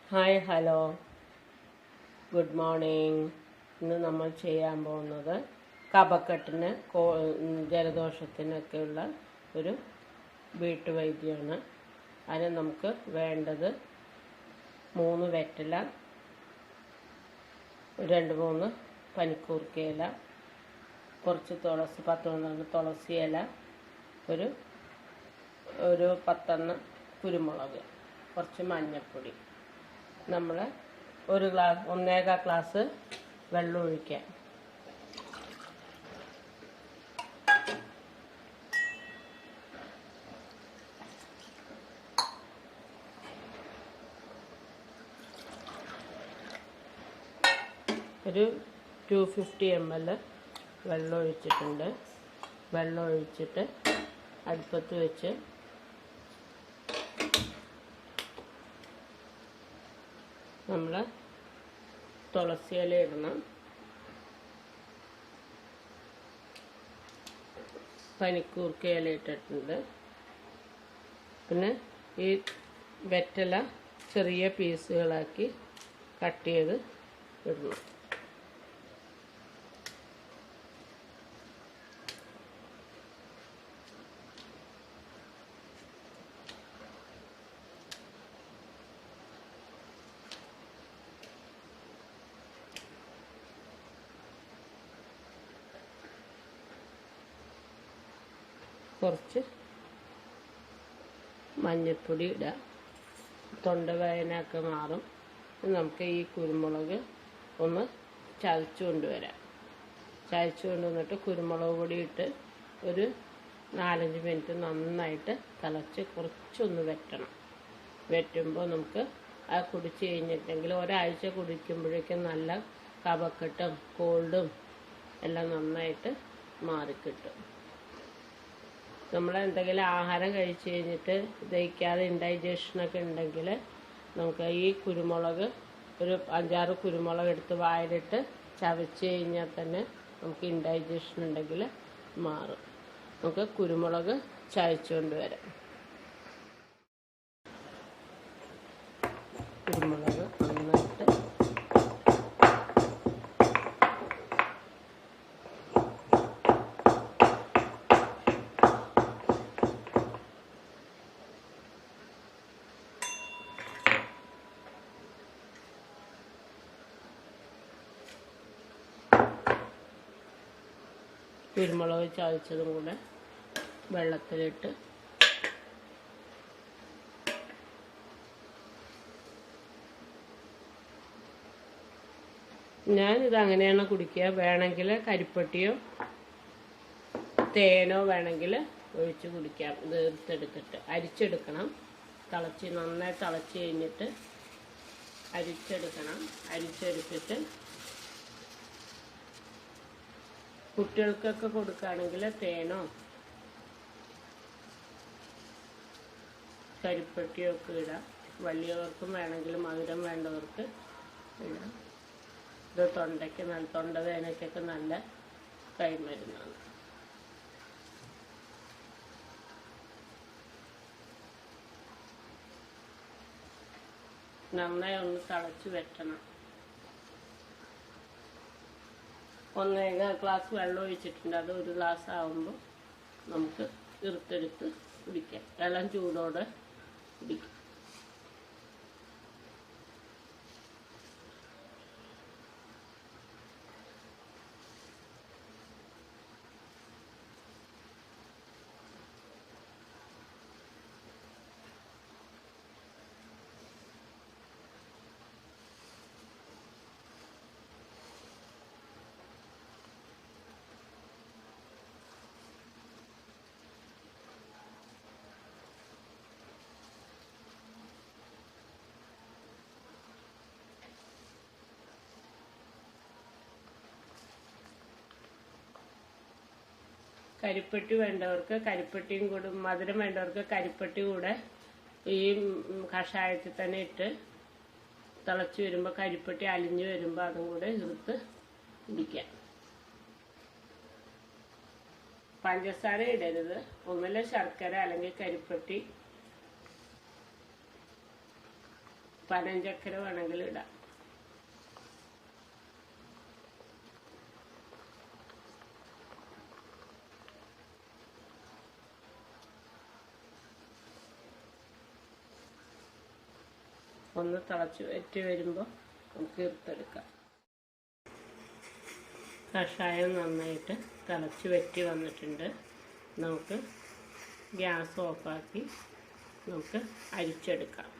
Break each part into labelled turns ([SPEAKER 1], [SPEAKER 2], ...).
[SPEAKER 1] Hi hello good morning. ഇന്ന് നമ്മൾ ചെയ്യാൻ പോകുന്നത് കഫക്കെട്ടിന് ജലദോഷത്തിനൊക്കെയുള്ള ഒരു വീട്ടുവൈദ്യമാണ്. അതിന് നമുക്ക് വേണ്ടത് 3 വെറ്റില, 2-3 പനിക്കൂർക്ക ഇല, കുറച്ച് തുളസി, 10-12 തുളസി ഇല, ഒരു 10 കുരുമുളക്, കുറച്ച് മഞ്ഞൾപ്പൊടി. നമ്മൾ 1.25 ഗ്ലാസ് വെള്ളം ഒഴിക്കാം. ഒരു 250 ml വെള്ളം ഒഴിച്ചിട്ടുണ്ട്. വെള്ളം ഒഴിച്ചിട്ട് അടുപ്പത്ത് വെച്ച് നമ്മൾ തുളസി ഇല ഇടണം, പനിക്കൂർക്ക ഇല ഇട്ടിട്ടുണ്ട്. പിന്നെ ഈ വെറ്റില ചെറിയ പീസുകളാക്കി കട്ട് ചെയ്ത് ഇടണം. കുറച്ച് മഞ്ഞൾപ്പൊടി ഇടാം, തൊണ്ടവേദനയൊക്കെ മാറും. നമുക്ക് ഈ കുരുമുളക് ഒന്ന് ചതച്ച് കൊണ്ടുവരാം. ചതച്ച് കൊണ്ടുവന്നിട്ട് കുരുമുളക് പൊടി ഇട്ട് ഒരു 4-5 മിനിറ്റ് നന്നായിട്ട് തിളച്ച് കുറച്ചൊന്ന് വെറ്റണം. വെറ്റുമ്പോൾ നമുക്ക് അത് കുടിച്ച് കഴിഞ്ഞിട്ടെങ്കിൽ ഒരാഴ്ച കുടിക്കുമ്പോഴേക്കും നല്ല കഫക്കെട്ടും കോൾഡും എല്ലാം നന്നായിട്ട് മാറിക്കിട്ടും. നമ്മൾ എന്തെങ്കിലും ആഹാരം കഴിച്ച് കഴിഞ്ഞിട്ട് ദഹിക്കാതെ ഇൻഡൈജഷനൊക്കെ ഉണ്ടെങ്കിൽ നമുക്ക് ഈ കുരുമുളക് ഒരു 5-6 കുരുമുളക് എടുത്ത് വായിലിട്ട് ചവച്ച് കഴിഞ്ഞാൽ തന്നെ നമുക്ക് ഇൻഡൈജഷൻ ഉണ്ടെങ്കിൽ മാറും. നമുക്ക് കുരുമുളക് ചവച്ചുകൊണ്ട് വരാം. കുരുമുളക് നന്നായിട്ട് കുരുമുളക് ചതച്ചതും കൂടെ വെള്ളത്തിലിട്ട് ഞാനിത് അങ്ങനെയാണ് കുടിക്കുക. വേണമെങ്കിൽ കരിപ്പട്ടിയോ തേനോ വേണമെങ്കിൽ ഒഴിച്ച് കുടിക്കാം. ഇത് എടുത്തെടുത്തിട്ട് അരിച്ചെടുക്കണം. നന്നായി തിളച്ച് കഴിഞ്ഞിട്ട് അരിച്ചെടുക്കണം. അരിച്ചെടുത്തിട്ട് കുട്ടികൾക്കൊക്കെ കൊടുക്കുകയാണെങ്കിൽ തേനോ കരിപ്പട്ടിയോ ഒക്കെ ഇടാം. വലിയവർക്കും വേണമെങ്കിൽ മധുരം വേണ്ടവർക്ക് ഇടാം. ഇത് തൊണ്ടവേദനയ്ക്കൊക്കെ നല്ല കൈമരുന്നാണ്. നന്നായി ഒന്ന് തിളച്ച് വെട്ടണം. 1.25 ഗ്ലാസ് വെള്ളം ഒഴിച്ചിട്ടുണ്ട്. അത് 1 ഗ്ലാസ് ആകുമ്പോൾ നമുക്ക് ഇറുത്തെടുത്ത് കുടിക്കാം. ഇളം ചൂടോടെ കുടിക്കാം. കരിപ്പട്ടി വേണ്ടവർക്ക് കരിപ്പട്ടിയും കൂടെ, മധുരം വേണ്ടവർക്ക് കരിപ്പട്ടി കൂടെ ഈ കഷായത്തിൽ തന്നെ ഇട്ട് തിളച്ച് വരുമ്പോൾ കരിപ്പട്ടി അലിഞ്ഞ് വരുമ്പോൾ അതും കൂടെ ഇറുത്ത് കുടിക്കാം. പഞ്ചസാര ഇടരുത്. ഒന്നുമില്ല ശർക്കര അല്ലെങ്കിൽ കരിപ്പട്ടി പനഞ്ചക്കര വേണമെങ്കിൽ ഇടാം. ഒന്ന് തിളച്ച് വറ്റി വരുമ്പോൾ നമുക്ക് എടുത്തെടുക്കാം. കഷായം നന്നായിട്ട് തിളച്ച് വറ്റി വന്നിട്ടുണ്ട്. നമുക്ക് ഗ്യാസ് ഓഫാക്കി നമുക്ക് അരിച്ചെടുക്കാം.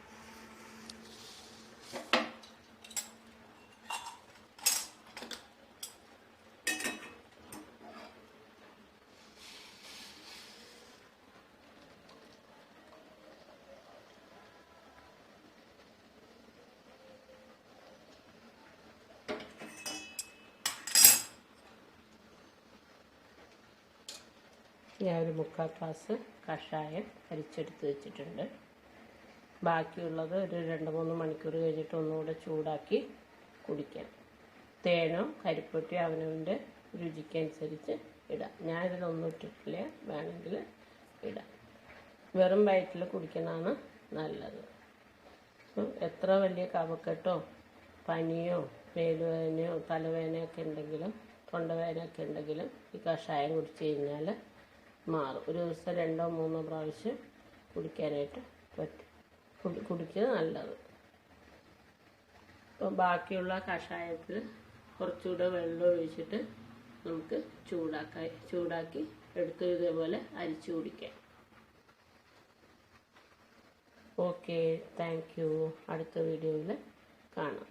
[SPEAKER 1] ഞാൻ ഒരു 3/4 ഗ്ലാസ് കഷായം അരിച്ചെടുത്ത് വെച്ചിട്ടുണ്ട്. ബാക്കിയുള്ളത് ഒരു 2-3 മണിക്കൂർ കഴിഞ്ഞിട്ട് ഒന്നുകൂടെ ചൂടാക്കി കുടിക്കാം. തേനോ കരിപ്പട്ടിയോ അവനവൻ്റെ രുചിക്കനുസരിച്ച് ഇടാം. ഞാനിതിലൊന്നും ഇട്ടിട്ടില്ല, വേണമെങ്കിൽ ഇടാം. വെറും വയറ്റിൽ കുടിക്കുന്നതാണ് നല്ലത്. എത്ര വലിയ കഫക്കെട്ടോ പനിയോ മേലുവേദനയോ തലവേദനയൊക്കെ ഉണ്ടെങ്കിലും തൊണ്ടവേദനയൊക്കെ ഉണ്ടെങ്കിലും ഈ കഷായം കുടിച്ച് കഴിഞ്ഞാൽ മാറും. ഒരു ദിവസം 2-3 പ്രാവശ്യം കുടിക്കാനായിട്ട് പറ്റും. കുടിക്കുക നല്ലത്. അപ്പോൾ ബാക്കിയുള്ള കഷായത്തിൽ കുറച്ചുകൂടെ വെള്ളം ഒഴിച്ചിട്ട് നമുക്ക് ചൂടാക്കി എടുത്ത് ഇതേപോലെ അരിച്ചു കുടിക്കാം. Okay, thank you. അടുത്ത വീഡിയോയിൽ കാണാം.